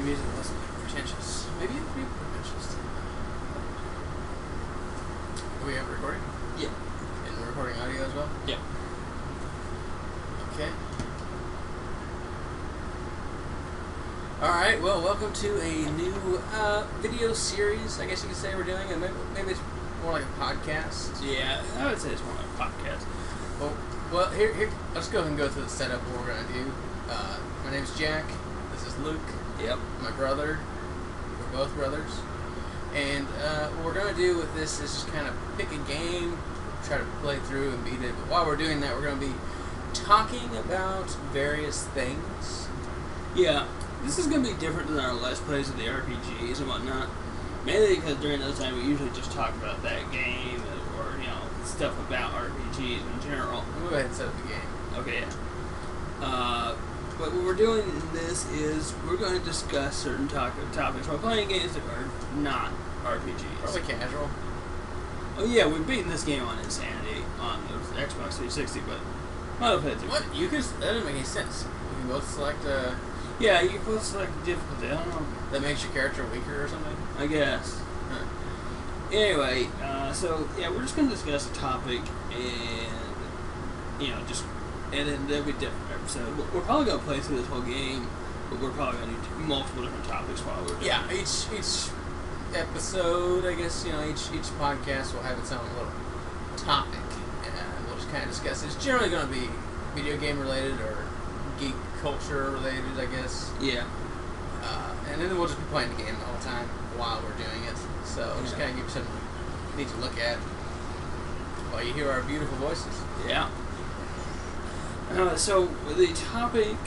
music wasn't pretentious. Maybe it would be pretentious. Do we have a recording? Yeah. And we're recording audio as well? Yeah. Okay. Alright, well, welcome to a new video series, I guess you could say we're doing. And maybe it's more like a podcast. Yeah, I would say it's more like a podcast. Well, here, let's go ahead and go through the setup of what we're going to do. My name's Jack. This is Luke. Yep. My brother. We're both brothers. And what we're going to do with this is just kind of pick a game, try to play through and beat it. But while we're doing that, we're going to be talking about various things. Yeah, this is going to be different than our Let's Plays of the RPGs and whatnot. Mainly because during those times we usually just talk about that game or, you know, stuff about RPGs in general. We'll go ahead and set up the game. Okay, yeah. But what we're doing in this is we're going to discuss certain topics. We're playing games that are not RPGs. Probably casual. Oh yeah, we've beaten this game on Insanity on the Xbox 360, but I'll play it through. What? You can? That doesn't make any sense. You can both select Yeah, you can both select difficulty. I don't know. that makes your character weaker or something? I guess. Huh. Anyway, so yeah, we're just going to discuss a topic and, you know, and then there'll be different episodes. We're probably going to play through this whole game, but we're probably going to do multiple different topics while we're doing Yeah, it. each episode, I guess, you know, each podcast will have its own little topic, and we'll just kind of discuss it. It's generally going to be video game related or geek culture related, I guess. Yeah. And then we'll just be playing the game the whole time while we're doing it. So just kind of give you something neat to look at while you hear our beautiful voices. Yeah. So the topic,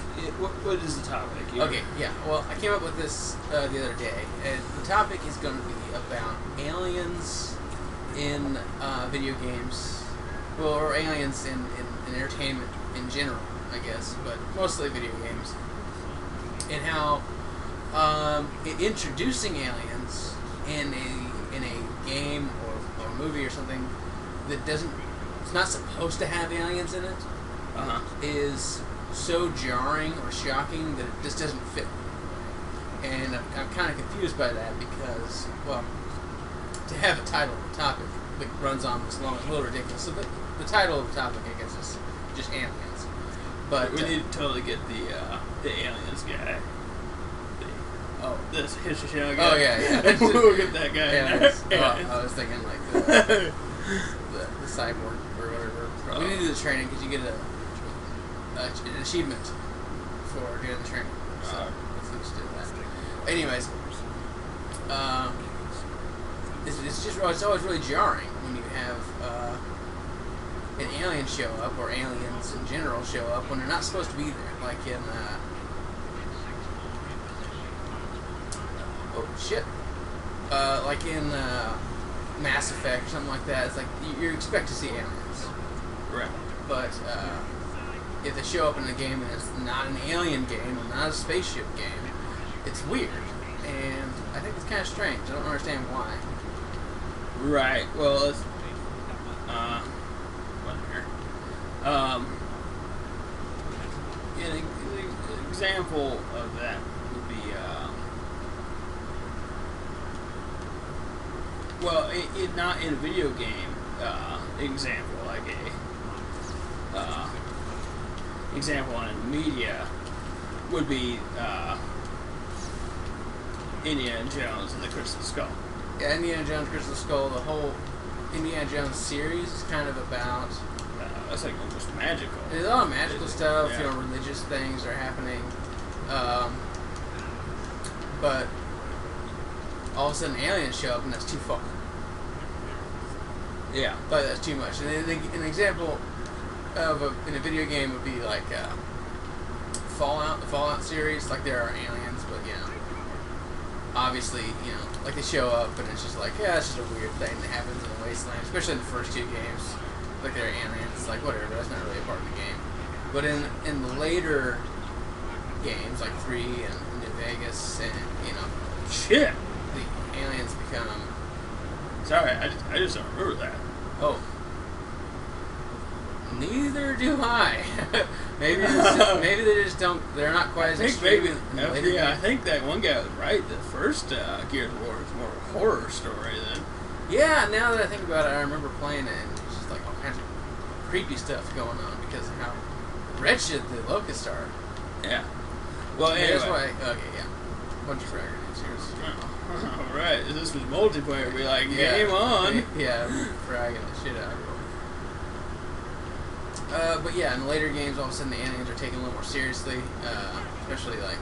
what is the topic? Okay, yeah. Well, I came up with this the other day, and the topic is going to be about aliens in video games, well, or aliens in entertainment in general, I guess, but mostly video games, and how introducing aliens in a game or movie or something that it's not supposed to have aliens in it. Is so jarring or shocking that it just doesn't fit. And I'm kind of confused by that because, well, to have a title of the topic that runs on this long is a little ridiculous. So the title of the topic, I guess, is just aliens. But we need to totally get the aliens guy. This History Channel guy. Oh, yeah. We'll get that guy. Yeah, I was thinking like the cyborg or whatever. We need to do the training because you get an achievement for doing the training. So let's do that. Anyways, it's always really jarring when you have an alien show up, or aliens in general show up when they're not supposed to be there. Like in like in Mass Effect or something like that. It's like you expect to see aliens, Right. but if they show up in a game and it's not an alien game, not a spaceship game, it's weird, and I think it's kind of strange. I don't understand why. Right. Well, it's one here. An example of that would be well, not in a video game example, like a example in media would be Indiana Jones and the Crystal Skull. Yeah, Indiana Jones, Crystal Skull, the whole Indiana Jones series is kind of about... That's like almost magical. There's a lot of magical stuff, yeah. you know, religious things are happening. But all of a sudden aliens show up and that's too far. Yeah. But that's too much. And an example of in a video game would be like Fallout, the Fallout series. Like there are aliens, but you know, obviously, you know, like they show up and it's just like, yeah, it's just a weird thing that happens in the wasteland, especially in the first two games. Like they're aliens, it's like whatever, that's not really a part of the game. But in the later games, like 3 and New Vegas, and you know, Shit. the aliens become... Sorry, I just don't remember that. Oh. Neither do I. maybe they just don't. They're not quite as extreme. I think that one guy was right. The first Gears of War was more of a horror story than. Yeah, now that I think about it, I remember playing it, and it's just like all kinds of creepy stuff going on because of how wretched the locusts are. Yeah. Well, anyway. That's why. Okay, yeah. Bunch of frag grenades here. Oh, all right. If this was multiplayer, we'd be like, game on. Yeah, fragging the shit out of everyone. But yeah, in the later games, all of a sudden the aliens are taken a little more seriously, especially like.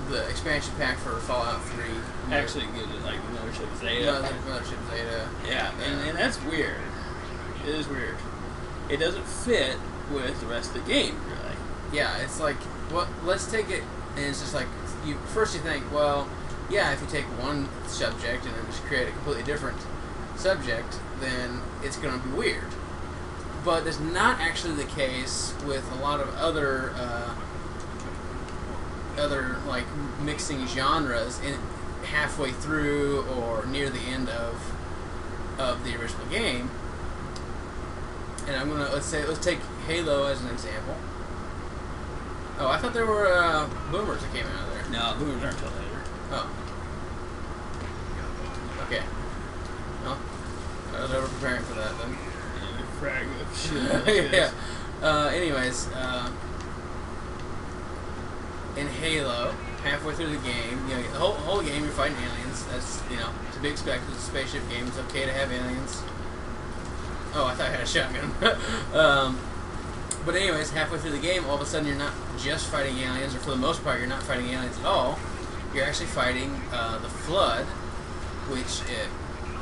The expansion pack for Fallout 3 actually gives it like Mothership Zeta. Mothership Zeta. Yeah, and that's weird. It is weird. It doesn't fit with the rest of the game, really. Yeah, it's like, well, let's take it, and it's just like, you think, well, yeah, if you take one subject and then just create a completely different subject, then it's going to be weird. But that's not actually the case with a lot of other like mixing genres in halfway through or near the end of the original game. And I'm gonna let's take Halo as an example. Oh, I thought there were boomers that came out of there. No, boomers aren't until later. Oh. Okay. Well, I was over preparing for that then. Yeah, frag of shit. Yeah. Anyways, in Halo, halfway through the game, you know, the whole game you're fighting aliens. That's, you know, to be expected. It's a spaceship game. It's okay to have aliens. Oh, I thought I had a shotgun. But anyways, halfway through the game, all of a sudden you're not just fighting aliens, or for the most part, you're not fighting aliens at all. You're actually fighting the Flood, which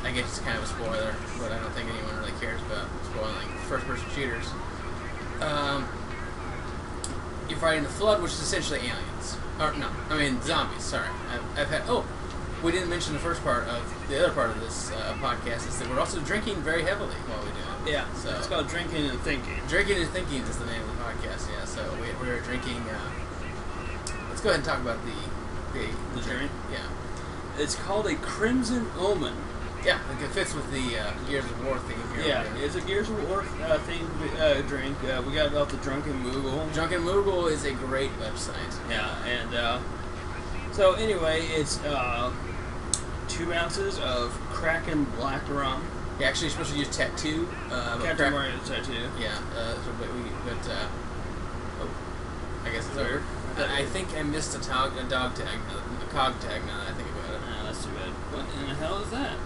I guess it's kind of a spoiler, but I don't think anyone really cares about spoiling first-person shooters. You're fighting the Flood, which is essentially aliens. Or, no, I mean zombies, sorry. We didn't mention the first part of, the other part of this podcast is that we're also drinking very heavily while we do it. Yeah, so it's called Drinking and Thinking. Drinking and Thinking is the name of the podcast, yeah. So we're drinking, let's go ahead and talk about the drink. Yeah. It's called a Crimson Omen. Yeah, it fits with the Gears of War theme here. Yeah, it's a Gears of War themed drink. We got it off the Drunken Moogle. Drunken Moogle is a great website. Yeah, and so anyway, it's 2 ounces of Kraken Black Rum. Yeah, actually, you're supposed to use Tattoo. Captain Mario Tattoo. Yeah, I guess it's over. I think I missed a cog tag, now that I think about it. Oh, that's too bad. What in the hell is that?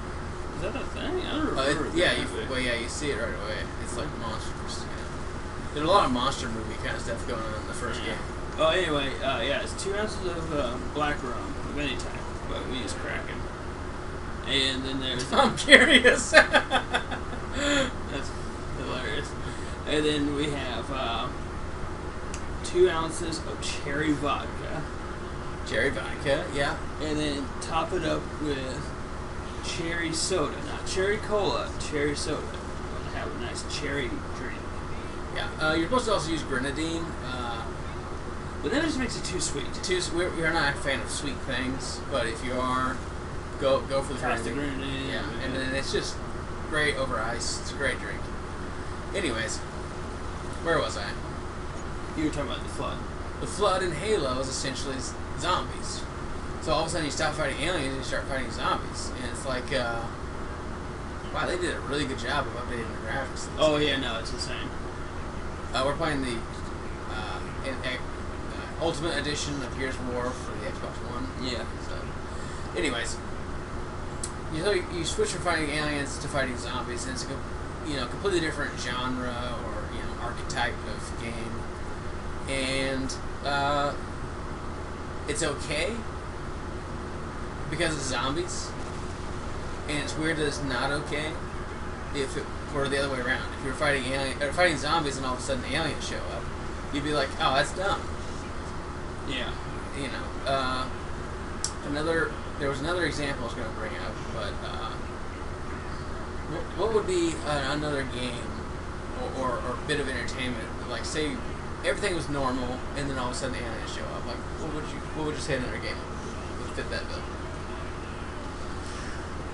Is that a thing? I don't remember. You see it right away. It's like monsters. Yeah. There's a lot of monster movie kind of stuff going on in the first game. Oh, anyway, it's 2 ounces of black rum of any type, but we use Kraken. And then there's... I'm curious. That's hilarious. And then we have 2 ounces of cherry vodka. Cherry vodka, yeah. And then top it up with cherry soda. Not cherry cola, cherry soda. You want to have a nice cherry drink. Yeah, you're supposed to also use grenadine. But then it just makes it too sweet. We're not a fan of sweet things, but if you are, go for the grenadine. Yeah, and then it's just great over ice. It's a great drink. Anyways, where was I? You were talking about the Flood. The Flood in Halo is essentially zombies. So all of a sudden you stop fighting aliens and you start fighting zombies. And it's like, wow, they did a really good job of updating the graphics. Oh, yeah, no, it's insane. We're playing the Ultimate Edition of Gears of War for the Xbox One. Yeah. So, anyways, you switch from fighting aliens to fighting zombies, and it's a completely different genre or archetype of game, and it's okay because it's zombies, and it's weird that it's not okay if it were the other way around. If you're fighting zombies and all of a sudden aliens show up, you'd be like, oh, that's dumb. Yeah. There was another example I was going to bring up, but what would be another game or bit of entertainment? Like, say everything was normal, and then all of a sudden aliens show up. Like, what would you say another game would fit that bill?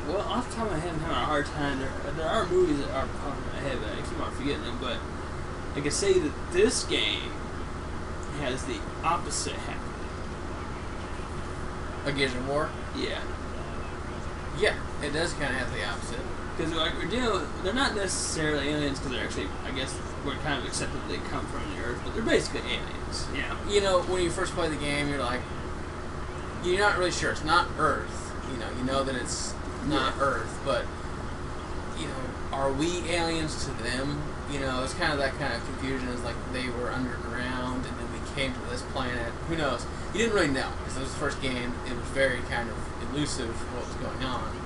Well, off the top of my head, I'm having a hard time. There are movies that are popping in my head, but I keep on forgetting them. But I can say that this game has the opposite happening. A Gears of War? Yeah. Yeah, it does kind of have the opposite. Because like we're dealing with, they're not necessarily aliens because they're actually, I guess, we're kind of accepted they come from the Earth, but they're basically aliens. Yeah. You know, when you first play the game, you're like, you're not really sure. It's not Earth. You know that it's not Earth, but, you know, are we aliens to them? You know, it's kind of that kind of confusion. It's like they were underground and then we came to this planet. Who knows? You didn't really know because it was the first game. It was very kind of elusive what was going on.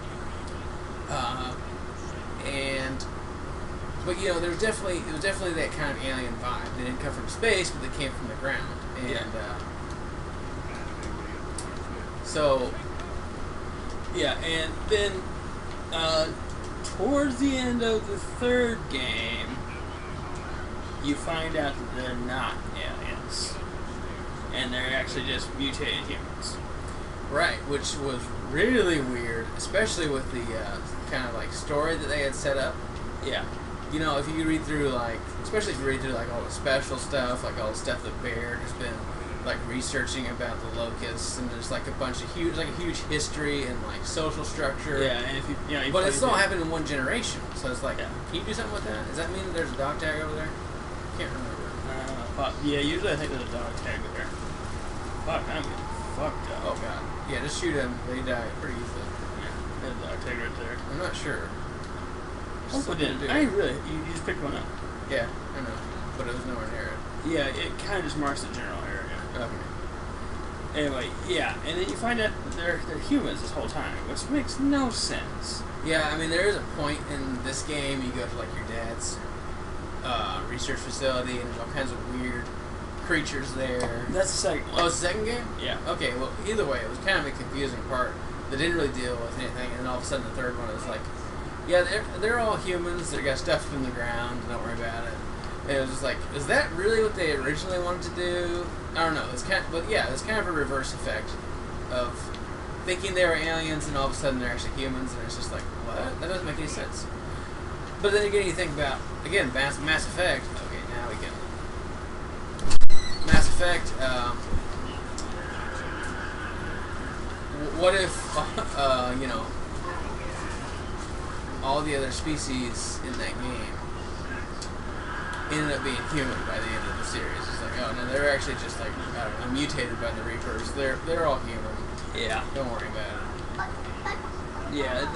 But you know, it was definitely that kind of alien vibe. They didn't come from space, but they came from the ground. And so, yeah, and then towards the end of the third game, you find out that they're not aliens, and they're actually just mutated humans. Right, which was really weird, especially with the kind of like story that they had set up. Yeah. You know, if you read through especially if you read through like all the special stuff, like all the stuff that Baird has been like researching about the locusts, and there's like a huge history and like social structure. Yeah, and if you but it's all happened in one generation, so it's like, can you do something with that? Does that mean that there's a dog tag over there? Can't remember. Yeah, usually I think there's a dog tag there. Fuck, I'm getting fucked up. Oh god. Yeah, just shoot them. They die pretty easily. Yeah, there's a dog tag right there. I'm not sure. I really, you just picked one up. Yeah, I know, but it was nowhere near it. Yeah, it kind of just marks the general area. Okay. Anyway, yeah, and then you find out that they're humans this whole time, which makes no sense. Yeah, I mean, there is a point in this game you go to like your dad's research facility, and there's all kinds of weird creatures there. That's the second one. Oh, it's the second game? Yeah. Okay, well, either way, it was kind of a confusing part that didn't really deal with anything, and then all of a sudden the third one was like, yeah, they're all humans. They got stuff in the ground. Don't worry about it. And it was just like, is that really what they originally wanted to do? I don't know. It's kind of a reverse effect of thinking they were aliens, and all of a sudden they're actually humans, and it's just like, what? That doesn't make any sense. But then again, you think about Mass Effect. Okay, now we can. Mass Effect. What if you know, all the other species in that game ended up being human by the end of the series? It's like, oh no, they're actually just like, I don't know, mutated by the Reapers. They're all human. Yeah. Don't worry about it. Yeah,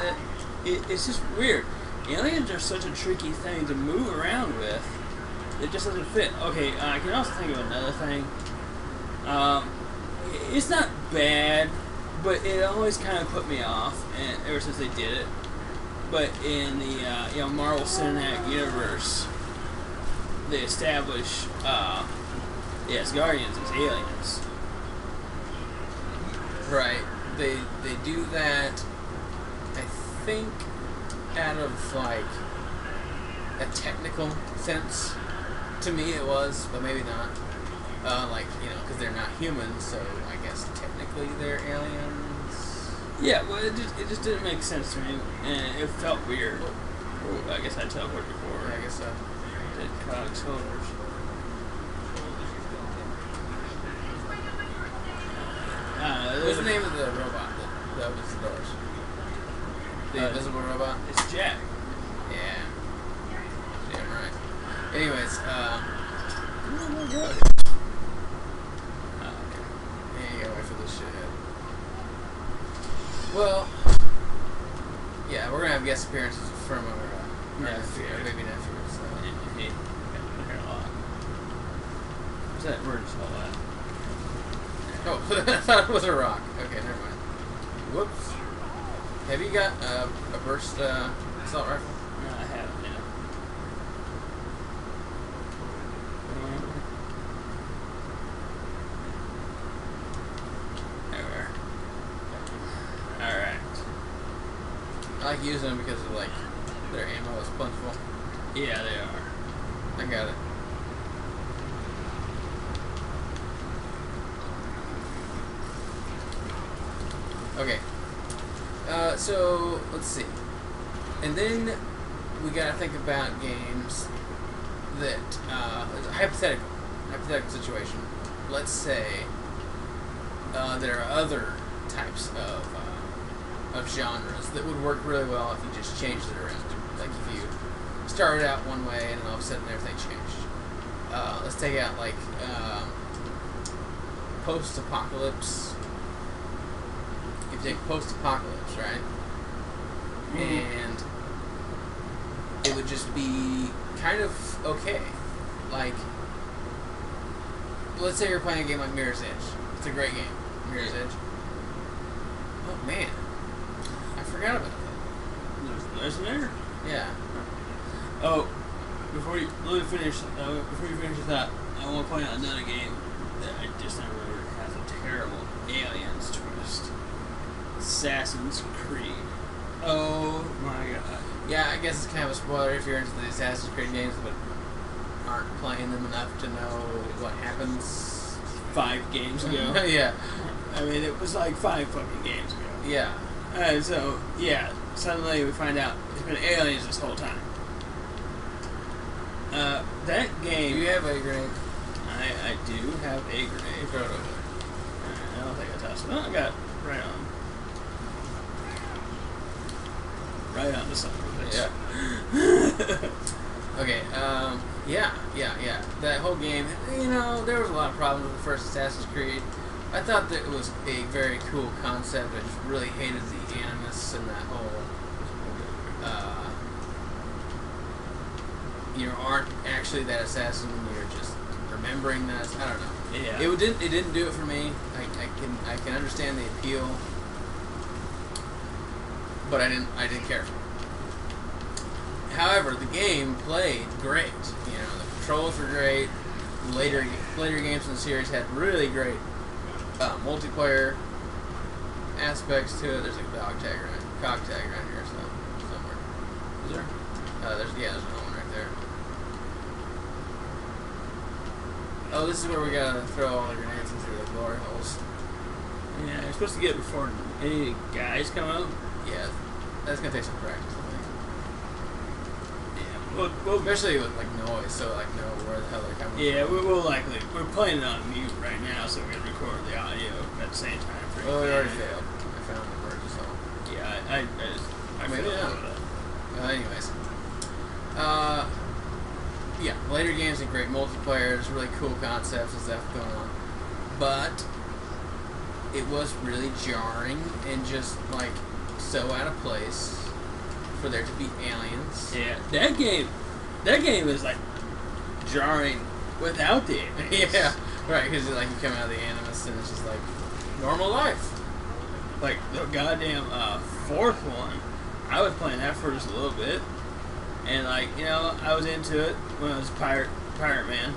it's just weird. Aliens are such a tricky thing to move around with. It just doesn't fit. Okay, I can also think of another thing. It's not bad, but it always kind of put me off, and ever since they did it. But in the Marvel Cinematic Universe, they establish Asgardians as aliens. Right. They do that, I think, out of like a technical sense. To me it was, but maybe not. Like, you know, because they're not humans, so I guess technically they're aliens. Yeah, well, it just didn't make sense to me, and it felt weird. Well, I guess I teleported before. Yeah, I guess so. Dead cog soldiers. What's the name of the robot that opens the doors? The invisible robot? It's Jack. Yeah. Damn right. Anyways, okay. Yeah, you gotta wait for this shithead. Well, yeah, we're gonna have guest appearances from our nephew, our baby nephew. So. What's that word spell that? Oh, I thought it was a rock. Okay, never mind. Whoops. Have you got a burst assault rifle? No, I haven't, yeah. There we are. Alright. I like using them because of, like, their ammo is plentiful. Yeah, they are. I got it. Okay. So let's see, and then we gotta think about games that hypothetical situation. Let's say there are other types of genres that would work really well if you just changed it around. Like if you started out one way and then all of a sudden everything changed. Let's take out like post-apocalypse. You take post-apocalypse, right? And it would just be kind of okay. Like, let's say you're playing a game like Mirror's Edge. It's a great game, Mirror's Edge. Oh man, I forgot about that. There's an error. Yeah. Oh, before you finish with that, I want to point out another game that I just never remember has a terrible aliens twist. Assassin's Creed. Oh my god. Yeah, I guess it's kind of a spoiler if you're into the Assassin's Creed games, but aren't playing them enough to know what happens. 5 games ago. Yeah. I mean, it was like 5 fucking games ago. Yeah. And so, yeah, suddenly we find out it's been aliens this whole time. That game... Do you have a grenade? I do have a grenade. Throw it over there. I don't think I touched it. No, I got it right on the son of a bitch. Yeah. Okay, yeah. That whole game, there was a lot of problems with the first Assassin's Creed. I thought that it was a very cool concept. I just really hated the animus and that whole, you aren't actually that assassin, you're just remembering that. I don't know. Yeah. It didn't do it for me. I can understand the appeal, but I didn't care for it. However, the game played great. The controls were great. Later games in the series had really great multiplayer aspects to it. There's a cog tag around here somewhere. Is there? There's another one right there. Oh, this is where we gotta throw all the grenades into the glory holes. Yeah, you're supposed to get it before any guys come out. Yeah, that's gonna take some practice. Well, especially with like noise, so like know where the hell they're coming from. Yeah, we're playing it on mute right now, so we're gonna record the audio at the same time. Well, it already failed. I found the word so. Yeah, I failed it. Anyways, yeah, later games and great multiplayer. There's really cool concepts and stuff going on, but it was really jarring and just like so out of place for there to be aliens. Yeah, that game is like jarring without the aliens. Yeah, right, because like you come out of the animus and it's just like normal life. Like the goddamn 4th one, I was playing that for just a little bit, and like I was into it when I was Pirate Man,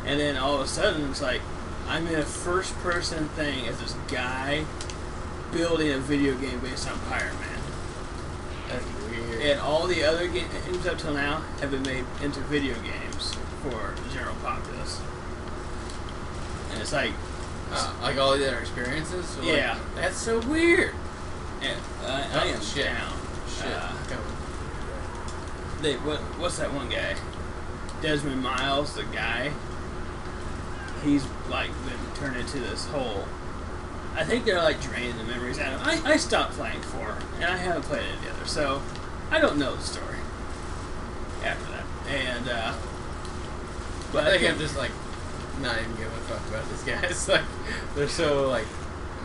and then all of a sudden it's like I'm in a first-person thing as this guy building a video game based on Pirate Man. That's weird. And all the other games up till now have been made into video games for the general populace. And it's like all the other experiences? So yeah. Like, that's so weird. Yeah, I am shit. down. Shit. What's that one guy? Desmond Miles, the guy. He's like been turned into this whole. I think they're like draining the memories out of him. I stopped playing 4, and I haven't played any of the other, so I don't know the story after that. And but I think I'm just like not even giving a fuck about these guys. Like they're so like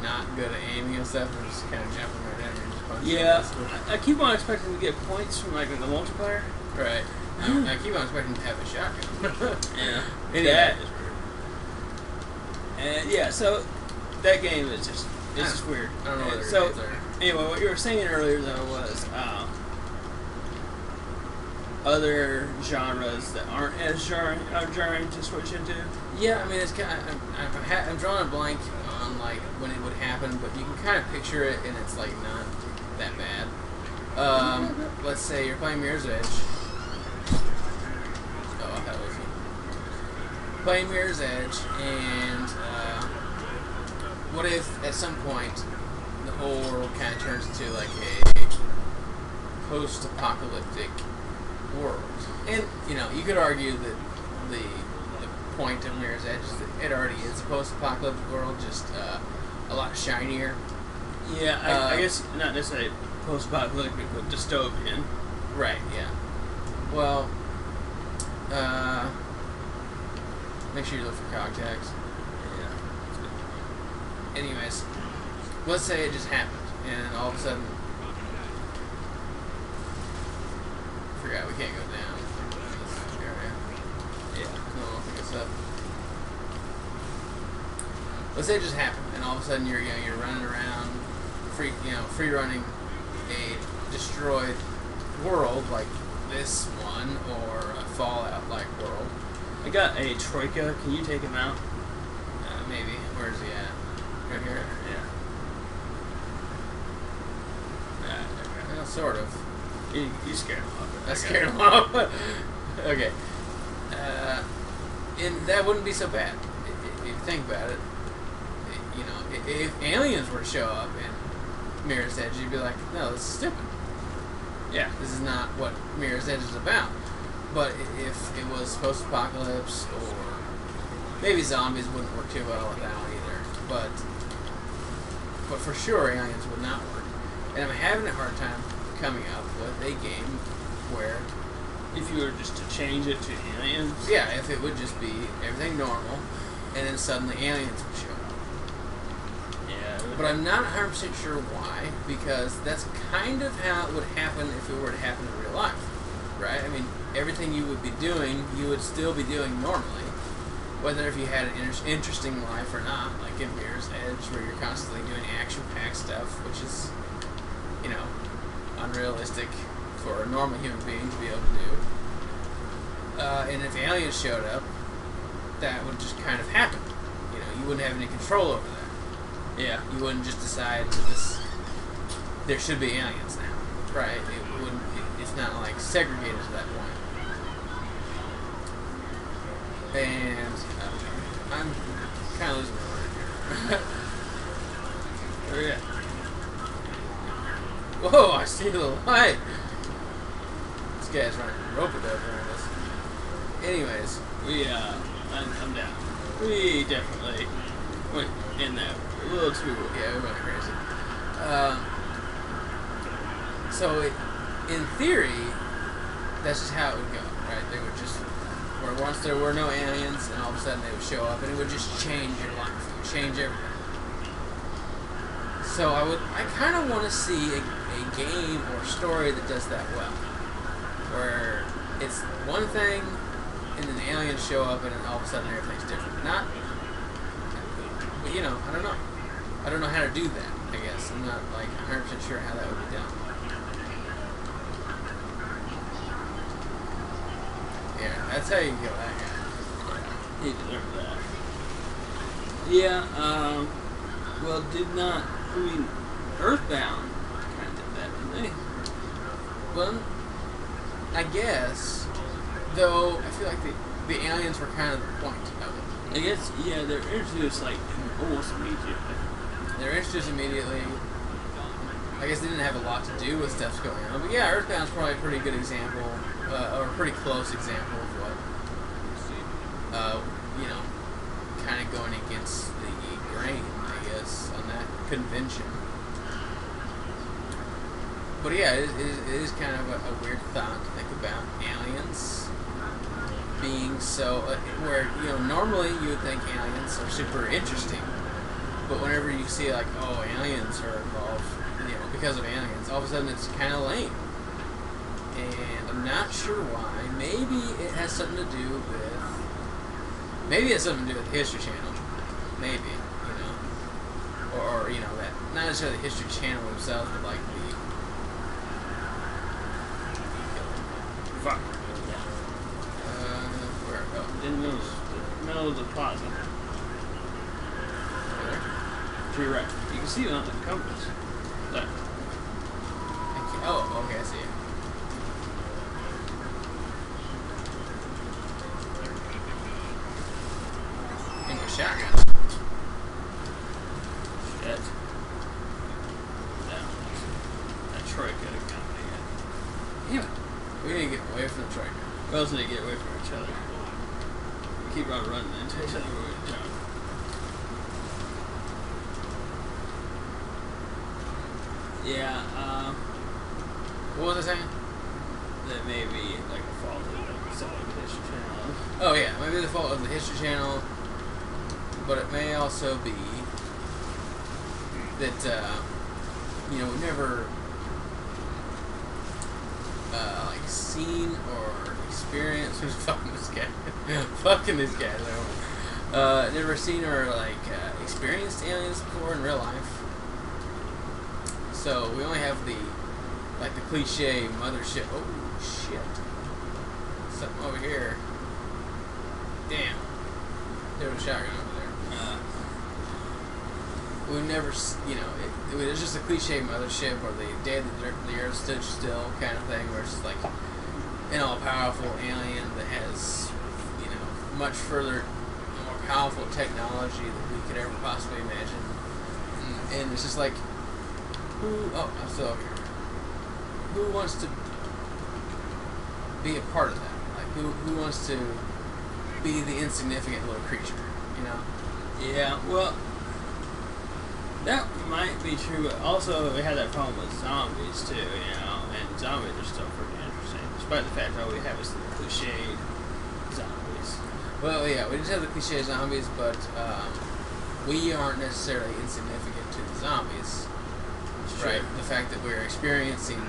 not good at aiming and stuff. They're just kind of jumping right in and just punching. yeah, I keep on expecting to get points from like the multiplayer. Right. I keep on expecting to have a shotgun. Yeah. Anyway. That is weird. And yeah, so that game is just weird. I don't know what so are. anyway, what you were saying earlier though was other genres that aren't as jarring to switch into. Yeah, I mean it's kind of, I'm drawing a blank on like when it would happen, but you can kind of picture it, and it's like not that bad. Let's say you're playing Mirror's Edge. Oh, that was it. Playing Mirror's Edge, and what if at some point the whole world kind of turns into like a post-apocalyptic world. And, you know, you could argue that the point of Mirror's Edge is that it already is a post-apocalyptic world, just a lot shinier. Yeah, I guess not necessarily post-apocalyptic, but dystopian. Right, yeah. Well, make sure you look for cog tags. Yeah. Anyways, let's say it just happened, and all of a sudden, forgot we can't go down this area. Yeah, no, I'll pick us up. Let's say it just happened, and all of a sudden you're running around, free running a destroyed world like this one, or a Fallout-like world. I got a Troika. Can you take him out? Maybe. Where is he at? Right here? Yeah. Well, sort of. You scared him off. I scared him off. Okay. And that wouldn't be so bad. If you think about it, you know, if aliens were to show up in Mirror's Edge, you'd be like, no, this is stupid. Yeah, this is not what Mirror's Edge is about. But if it was post-apocalypse, or maybe zombies wouldn't work too well with that one either. But for sure, aliens would not work. And I'm having a hard time coming up with a game where, if you were just to change it to aliens? Yeah, if it would just be everything normal, and then suddenly aliens would show up. Yeah. But I'm not 100% sure why, because that's kind of how it would happen if it were to happen in real life, right? I mean, everything you would be doing, you would still be doing normally, whether if you had an interesting life or not, like in Mirror's Edge, where you're constantly doing action-packed stuff, which is, you know, unrealistic for a normal human being to be able to do. And if aliens showed up, that would just kind of happen. You know, you wouldn't have any control over that. Yeah. You wouldn't just decide that there should be aliens now, right? It wouldn't. It's not like segregated to that point. And I'm kind of losing my word here. Oh yeah. Whoa! I see the light. This guy's running rope-a-dope around us. Anyways, I'm down. We definitely went in that a little too. Yeah, we went crazy. So, in theory, that's just how it would go, right? They would just, where once there were no aliens, and all of a sudden they would show up, and it would just change your life. It would change everything. So I kind of want to see a game or story that does that well, where it's one thing, and then the aliens show up, and then all of a sudden everything's different. But you know, I don't know. I don't know how to do that, I guess. I'm not like 100% sure how that would be done. Yeah, that's how you kill that guy. He deserved that. Yeah, well, Earthbound kind of did that, didn't they? Well, I guess, though I feel like the aliens were kind of the point of it. I guess, yeah, they're introduced, like, almost immediately. They're introduced immediately. I guess they didn't have a lot to do with stuff going on. But yeah, Earthbound's probably a pretty good example, or a pretty close example of what, you know, kind of going against the grain, I guess, on that convention. But yeah, it is kind of a weird thought to think about aliens being so, where, you know, normally you would think aliens are super interesting, but whenever you see like, oh, aliens are involved, you know, because of aliens, all of a sudden it's kind of lame. And I'm not sure why. Maybe it has something to do with, History Channel. Maybe, you know, or you know, that, not necessarily the History Channel themselves, but like the, Fuck. where, oh, In the middle of the plaza. there? To your right. You can see it on the compass. Left. Oh, okay, I see it. English shotgun. Shit. Damn it. We need to get away from the tractor. We also need to get away from each other. We keep on running into each other when we jump. Yeah, What was I saying? that may be like a fault of some of the History Channel. Oh yeah, maybe the fault of the History Channel, but it may also be that we've never like seen or experienced. Who's fucking this guy? Fucking this guy. Never seen or like experienced aliens before in real life. So we only have the cliche mothership. Oh shit! Something over here. Damn. There's a shotgun over there. We've never, it was just a cliche mothership or the day that the Earth stood still kind of thing, where it's just like an all-powerful alien that has, much further, more powerful technology that we could ever possibly imagine. And it's just like, I'm still over here. Who wants to be a part of that? Like, who wants to be the insignificant little creature, Yeah, well, that might be true, but also we had that problem with zombies too, and zombies are still pretty interesting, despite the fact that all we have is the cliched zombies. Well, yeah, we just have the cliche zombies, but we aren't necessarily insignificant to the zombies, right? The fact that we're experiencing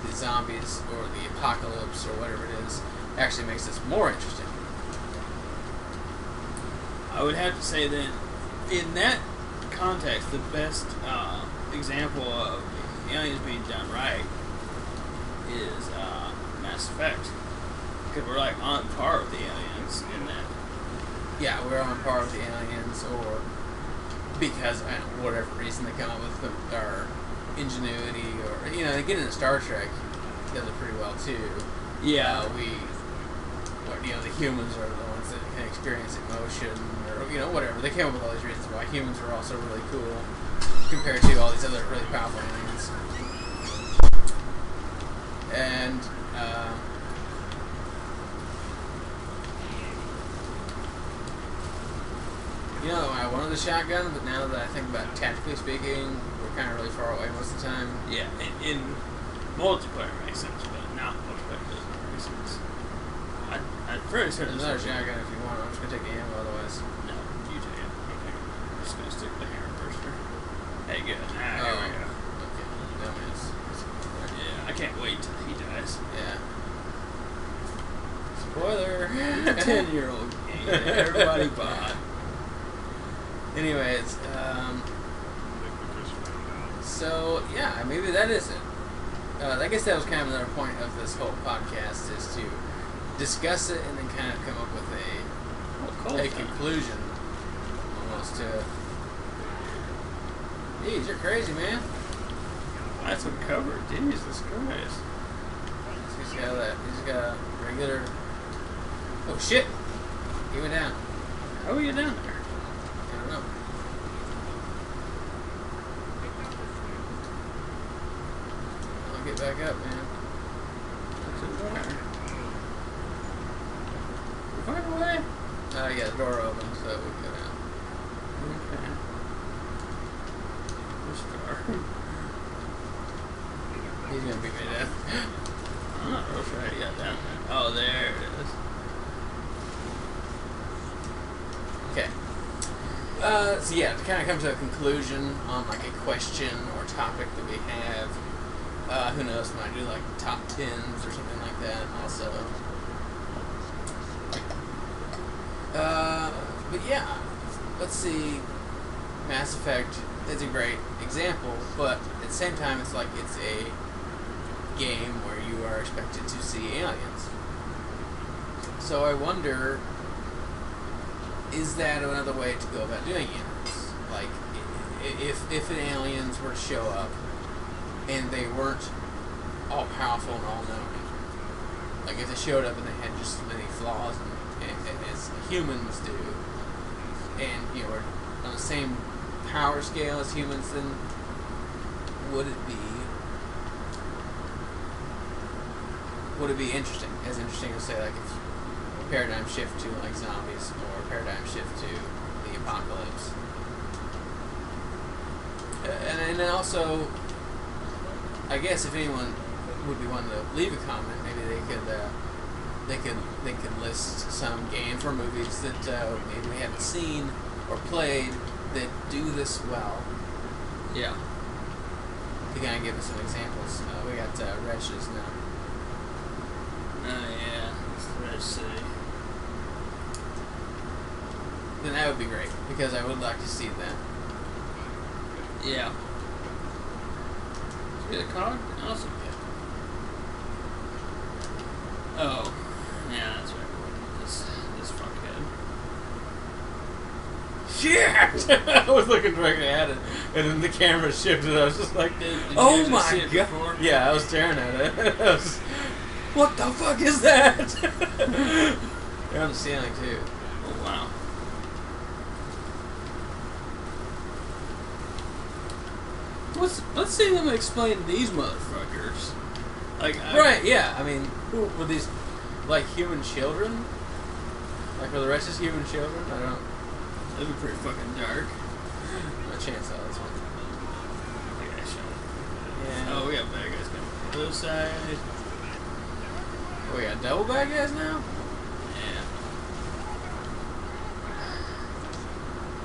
the zombies or the apocalypse or whatever it is actually makes us more interesting. I would have to say that in that context, the best example of aliens being done right is Mass Effect, because we're like on par with the aliens in that. Yeah, we're on par with the aliens, or because whatever reason they come up with our ingenuity, or they get into Star Trek, does it pretty well too. Yeah, the humans are the ones that can experience emotion, or whatever. They came up with all these reasons why humans are also really cool compared to all these other really powerful aliens. And I wanted the shotgun, but now that I think about it, tactically speaking, we're kind of really far away most of the time. yeah. In multiplayer it makes sense, but not multiplayer doesn't make sense. I'm pretty certain There's another shotgun if you want. I'm just gonna take the ammo otherwise. No, you take it. Okay. I'm just gonna stick with the hammer burster. Hey, good. There we go. Okay. Dumbass. Yeah, I can't wait till he dies. Yeah. Spoiler. 10-year-old game that everybody bought. Anyways, so yeah, maybe that is it. I guess that was kind of another point of this whole podcast, is to discuss it and then kind of come up with a conclusion, almost to. Jeez, you're crazy, man. That's uncovered. Jesus Christ. He's got a regular. Oh shit! He went down. How are you down there? I don't know. I'll get back up, man. What's in there? You find a way? Yeah, the door open, so we can go down. Okay. This door. He's gonna beat me to death. I'm not real sure how you got down there. Oh, there it is. Okay. So yeah, to kind of come to a conclusion on like a question or topic that we have, who knows, might do like top 10s or something like that also. But yeah, let's see, Mass Effect is a great example, but at the same time it's like it's a game where you are expected to see aliens. So I wonder, is that another way to go about doing aliens? Like, if the aliens were to show up and they weren't all powerful and all knowing, like if they showed up and they had just as many flaws as humans do, and were on the same power scale as humans, then would it be would it be interesting? As interesting as, say, like, if a paradigm shift to, like, zombies, or a paradigm shift to the apocalypse. And then also, I guess if anyone would be wanting to leave a comment, maybe they could list some games or movies that maybe we haven't seen or played that do this well. Yeah. To kind of give us some examples. We got Wretches now. Oh yeah, let's see. Then that would be great, because I would like to see that. Yeah. Get a card? Awesome. Oh. Yeah, that's right. This fuckhead. Shit! I was looking directly at it, and then the camera shifted. I was just like, Did you oh guys my see it god! before? Yeah, I was staring at it. I was, what the fuck is that? They're on the ceiling too. Oh wow. Let's see them explain these motherfuckers. Like Right? Yeah. I mean, who were these? Like human children? Like were the rest just human children? I don't know. That'd be pretty fucking dark. No chance of this one. Okay, show. Yeah. Oh, we got bad guys coming from the other side. We got double bad guys now? Yeah.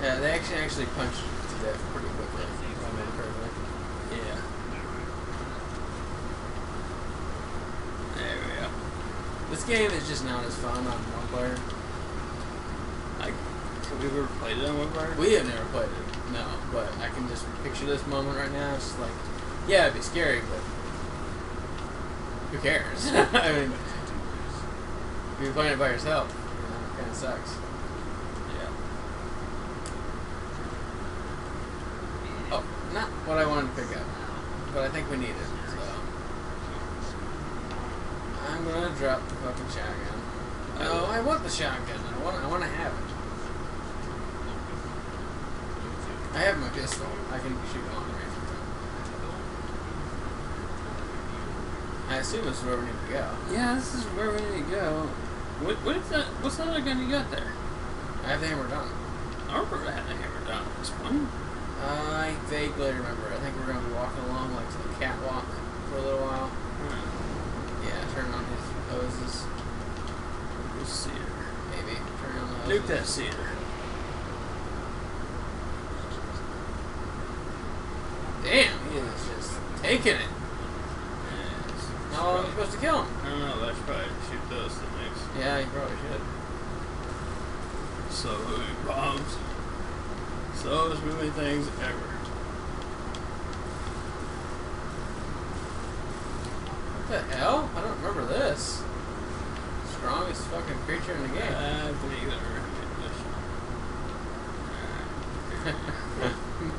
Yeah, they actually punched to death pretty quickly, if I remember correctly. Yeah. There we go. This game is just not as fun on one player. Have we ever played it on one player? We have never played it, no, but I can just picture this moment right now. It's just like, yeah, it'd be scary, but who cares? I mean, if you're playing it by yourself, it kind of sucks. Yeah. Oh, not what I wanted to pick up, but I think we need it, so I'm gonna drop the fucking shotgun. No, I want the shotgun. I want to have it. I have my pistol. I can shoot long range with it. I assume this is where we need to go. Yeah, this is where we need to go. What's that other gun you got there? I have the hammer done. I remember I had the hammer down on this one. I vaguely remember. I think we're going to be walking along like to the catwalk for a little while. Yeah, turn on these hoses. We'll see her. Maybe. Turn on the hoses. Nuke that cedar. Damn, he is just taking it. Yes. How long are we supposed to kill him? I don't know, I should probably shoot those things. Yeah, you probably should. So many bombs. So many things ever. What the hell? I don't remember this. Strongest fucking creature in the game. I believe that we're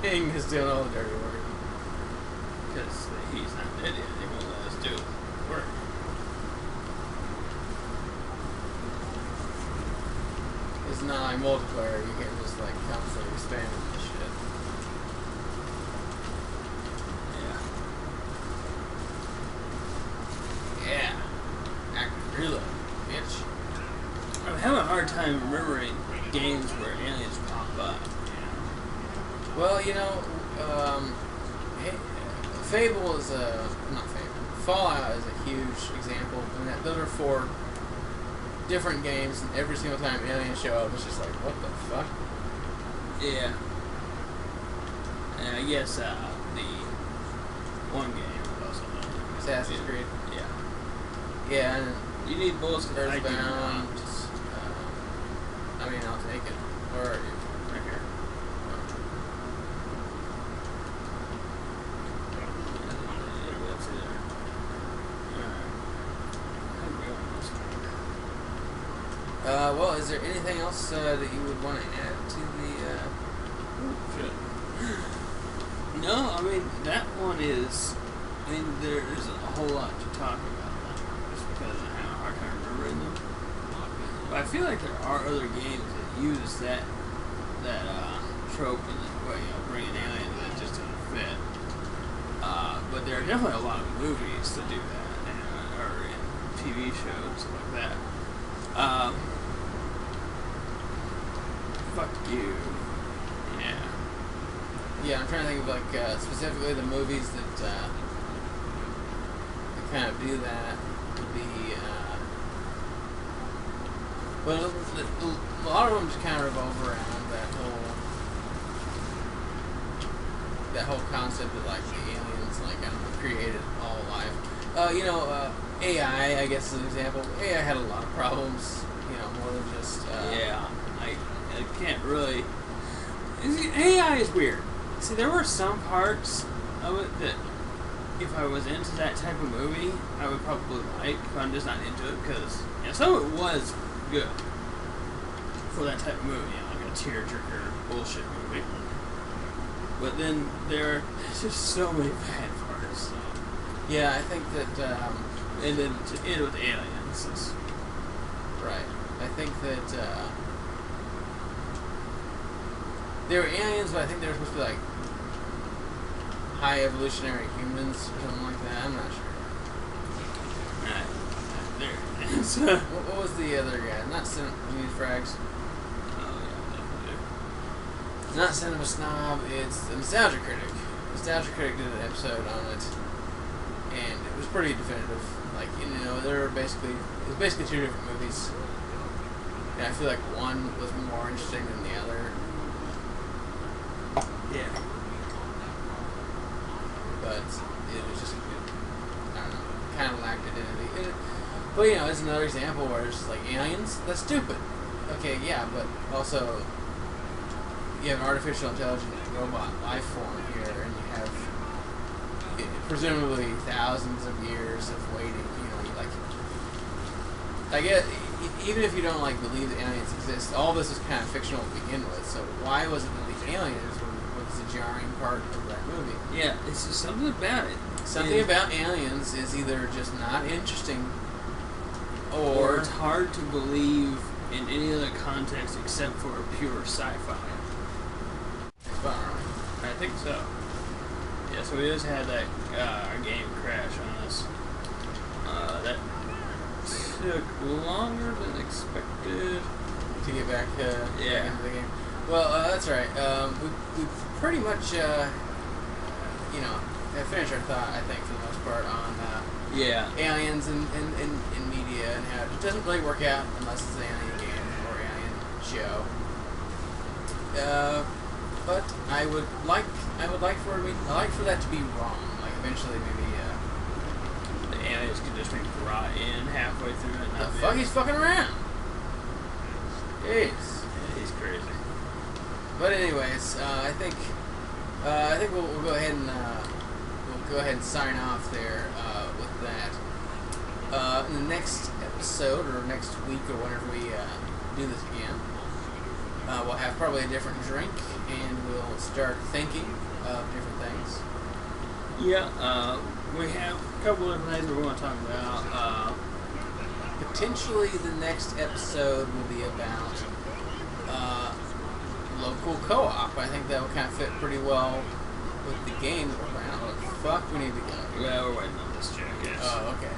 Ming is doing all the dirty work. because he's not an idiot. He won't let us do work. It's not like multiplayer. You can't just like constantly expand this shit. Yeah. Yeah. Active reload, bitch. I'm having a hard time remembering games where aliens pop up. Well, you know, Fable is not Fable. Fallout is a huge example, and that those are 4 different games, and every single time aliens show up, it's just like, what the fuck? Yeah. And I guess the one game was also Assassin's Creed. Yeah. Yeah, and You need bullets to I do Earthbound. not. I mean, I'll take it. Where are you? Right here. That's it. Alright. Well, is there anything else that you would want to add to the? No, I mean that one is. I mean there isn't a whole lot to talk about that one, just because I have a hard time remembering them. But I feel like there are other games that use that trope and bring an alien that just doesn't fit. But there are definitely a lot of movies that do that, or in TV show and stuff like that. Fuck you. Yeah. Yeah, I'm trying to think of like specifically the movies that kind of do that. Would be well, a lot of them just kind of revolve around that whole concept of like the aliens, like I don't know, created all life. AI, I guess is an example. AI had a lot of problems. More than just yeah. I can't really. AI is weird. See, there were some parts of it that, if I was into that type of movie, I would probably like, but I'm just not into it because some of it was good for that type of movie, like a tearjerker bullshit movie. But then there's just so many bad parts. So. Yeah, I think that, and then to end with aliens is right. I think that they were aliens, but I think they were supposed to be like high evolutionary humans or something like that. I'm not sure. There. What was the other guy? Not Frags. Oh yeah, definitely. Not Cinema Snob. It's the Nostalgia Critic. Nostalgia Critic did an episode on it, and it was pretty definitive. Like there were basically two different movies, and I feel like one was more interesting than the other. Yeah. But it was just, I don't know, kind of lacked identity. But it's another example where it's just like aliens. That's stupid. Okay, yeah, but also you have an artificial intelligent robot life form here, and you have presumably thousands of years of waiting. I guess even if you don't believe that aliens exist, all this is kind of fictional to begin with. So why was it that the aliens was the jarring part of that movie? Yeah, it's just something about it. Something about aliens is either just not interesting, or it's hard to believe in any other context except for a pure sci-fi. I think so. Yeah, so we just had that our game crash on us. That took longer than expected to get back yeah. into the game. Well, that's right. We pretty much have finished our thought, I think, for the most part, on aliens in media and how it doesn't really work out unless it's an alien game or alien show. But I would like for that to be wrong. Like eventually, maybe the aliens could just be brought in halfway through it. The fuck he's fucking around. Jeez. Yeah, he's crazy. But anyways, I think we'll go ahead and sign off there with that. In the next episode or next week or whenever we do this again, we'll have probably a different drink and we'll start thinking of different things. Yeah, we have a couple of different things we want to talk about. Potentially the next episode will be about local co-op. I think that will kind of fit pretty well with the game that we're playing. Oh, fuck, we need to go. Well, we're waiting on this jackass. Oh, okay.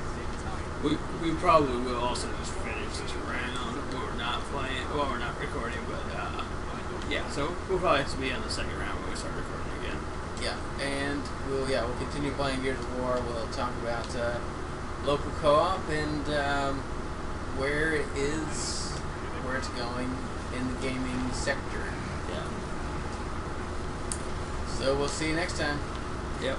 We probably will also just finish this round. We're not playing. Well, we're not recording, but yeah. So we'll probably have to be on the second round when we start recording again. Yeah, and we'll continue playing Gears of War. We'll talk about local co-op and where it's going in the gaming sector. Yeah. So we'll see you next time. Yep.